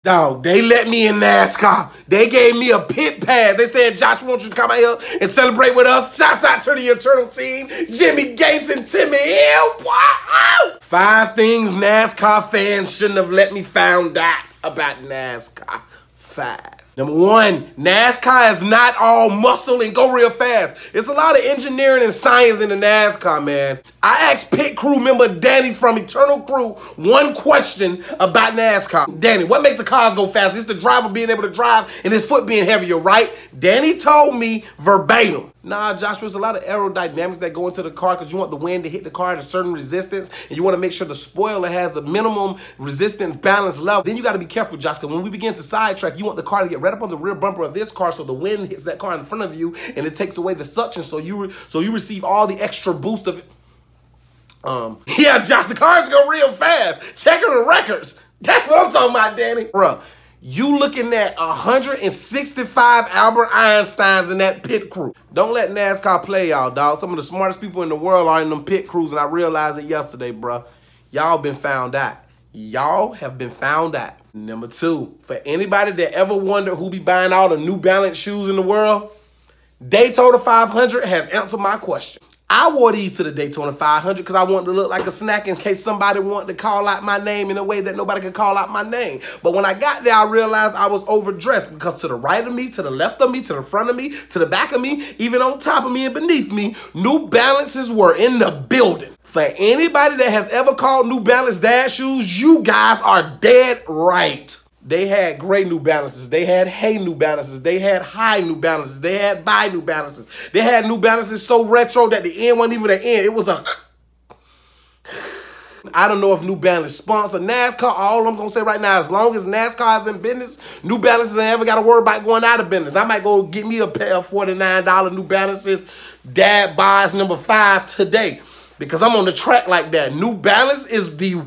Dog, they let me in NASCAR. They gave me a pit pass. They said, Josh, we want you to come out here and celebrate with us. Shouts out to the Eternal team. Jimmy Gates and Timmy Hill. Wow. 5 things NASCAR fans shouldn't have let me found out about NASCAR. 5. Number 1, NASCAR is not all muscle and go real fast. It's a lot of engineering and science in the NASCAR, man. I asked pit crew member Danny from Eternal Crew one question about NASCAR. Danny, what makes the cars go fast? It's the driver being able to drive and his foot being heavier, right? Danny told me verbatim. Nah, Josh, there's a lot of aerodynamics that go into the car because you want the wind to hit the car at a certain resistance, and you want to make sure the spoiler has a minimum resistance balance level. Then you got to be careful, Josh, because when we begin to sidetrack, you want the car to get right up on the rear bumper of this car so the wind hits that car in front of you and it takes away the suction so you receive all the extra boost of it. Yeah, Josh, the cars go real fast. Checking the records. That's what I'm talking about, Danny. Bruh. You looking at 165 Albert Einsteins in that pit crew. Don't let NASCAR play y'all, dog. Some of the smartest people in the world are in them pit crews, and I realized it yesterday, bro. Y'all been found out. Y'all have been found out. Number 2, for anybody that ever wondered who be buying all the New Balance shoes in the world, Daytona 500 has answered my question. I wore these to the Daytona 500 because I wanted to look like a snack in case somebody wanted to call out my name in a way that nobody could call out my name. But when I got there, I realized I was overdressed because to the right of me, to the left of me, to the front of me, to the back of me, even on top of me and beneath me, New Balances were in the building. For anybody that has ever called New Balance dad shoes, you guys are dead right. They had gray New Balances. They had hay New Balances. They had high New Balances. They had buy New Balances. They had New Balances so retro that the end wasn't even the end. It was a... I don't know if New Balance sponsor NASCAR. All I'm going to say right now, as long as NASCAR is in business, New Balances ain't ever got to worry about going out of business. I might go get me a pair of $49 New Balances. Dad buys number 5 today because I'm on the track like that. New Balance is the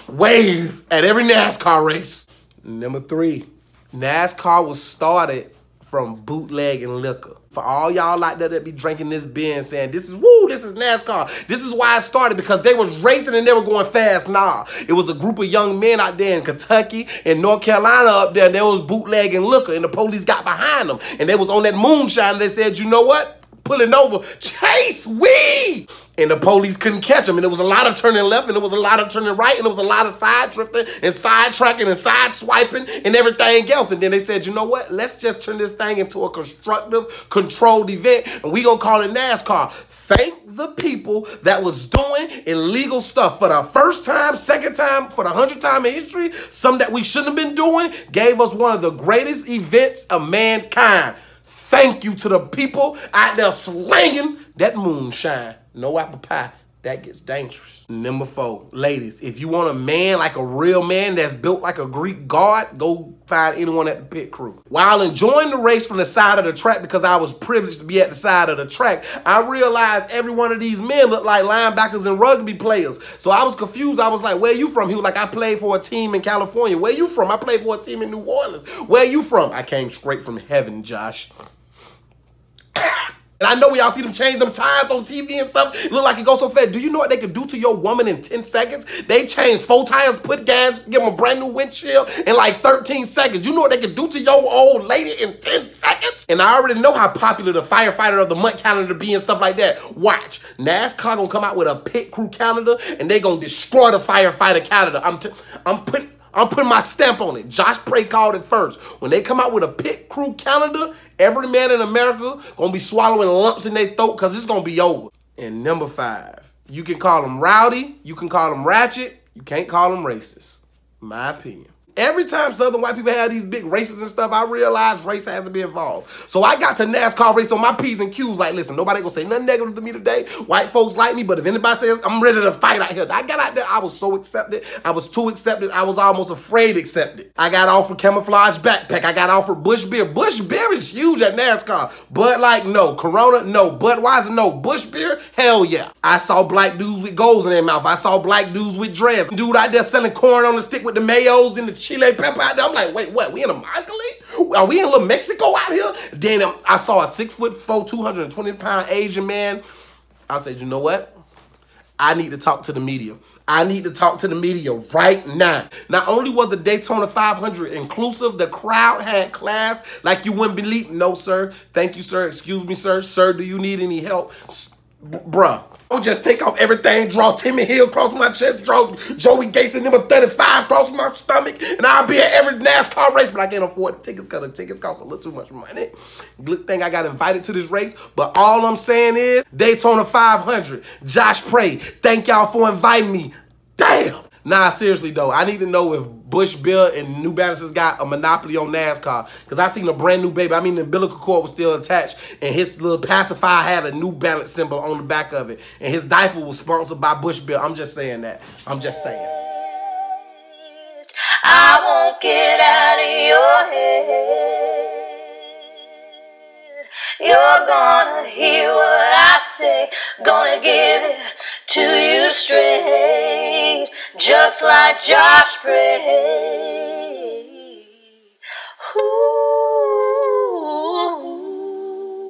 wave at every NASCAR race. Number 3, NASCAR was started from bootlegging liquor. For all y'all out there that be drinking this beer and saying, this is NASCAR. This is why it started, because they was racing and they were going fast. Nah, it was a group of young men out there in Kentucky and North Carolina up there, and they was bootlegging liquor, and the police got behind them. And they was on that moonshine, and they said, you know what? Pulling over, chase weed. And the police couldn't catch them. And there was a lot of turning left, and there was a lot of turning right, and there was a lot of side drifting and side tracking and side swiping and everything else. And then they said, you know what? Let's just turn this thing into a constructive, controlled event, and we gonna call it NASCAR. Thank the people that was doing illegal stuff for the first time, second time, for the 100th time in history. Some that we shouldn't have been doing gave us one of the greatest events of mankind. Thank you to the people out there slanging that moonshine. No apple pie. That gets dangerous. Number 4, ladies, if you want a man like a real man that's built like a Greek god, go find anyone at the pit crew. While enjoying the race from the side of the track, because I was privileged to be at the side of the track, I realized every one of these men looked like linebackers and rugby players. So I was confused. I was like, where you from? He was like, I played for a team in California. Where you from? I played for a team in New Orleans. Where you from? I came straight from heaven, Josh. And I know y'all see them change them tires on TV and stuff. It look like it goes so fast. Do you know what they could do to your woman in 10 seconds? They change 4 tires, put gas, give them a brand new windshield in like 13 seconds. You know what they could do to your old lady in 10 seconds? And I already know how popular the firefighter of the month calendar be and stuff like that. Watch. NASCAR gonna come out with a pit crew calendar and they gonna destroy the firefighter calendar. I'm putting my stamp on it. Josh Prey called it first. When they come out with a pit crew calendar, every man in America gonna be swallowing lumps in their throat because it's gonna be over. And number 5, you can call them rowdy, you can call them ratchet, you can't call them racist. My opinion. Every time Southern white people have these big races and stuff, I realize race has to be involved. So I got to NASCAR race on my P's and Q's like, listen, nobody gonna say nothing negative to me today. White folks like me, but if anybody says I'm ready to fight out here, I got out there, I was so accepted. I was too accepted. I was almost afraid accepted. I got offered camouflage backpack. I got offered Bush beer. Bush beer is huge at NASCAR. Bud Light, no. Corona, no. Budweiser, no. Bush beer, hell yeah. I saw black dudes with goals in their mouth. I saw black dudes with dreads. Dude out there selling corn on the stick with the mayos and the chile pepper out there. I'm like, wait, what? We in a Immokalee? Are we in little Mexico out here? Then I saw a 6'4", 220-pound Asian man. I said, you know what? I need to talk to the media. I need to talk to the media right now. Not only was the Daytona 500 inclusive, the crowd had class like you wouldn't believe. No, sir. Thank you, sir. Excuse me, sir. Sir, do you need any help? Bruh. I'll just take off everything, draw Timmy Hill across my chest, draw Joey Gacy number 35 across my stomach, and I'll be at every NASCAR race, but I can't afford the tickets because the tickets cost a little too much money. Good thing I got invited to this race, but all I'm saying is Daytona 500, Josh Pray, thank y'all for inviting me. Damn! Nah, seriously though, I need to know if Bush Bill and New Balance has got a monopoly on NASCAR. Because I seen a brand new baby. I mean, the umbilical cord was still attached. And his little pacifier had a New Balance symbol on the back of it. And his diaper was sponsored by Bush Bill. I'm just saying that. I'm just saying. I won't get out of your head. You're gonna hear what I say. Gonna give it to you straight. Just like Josh prayed.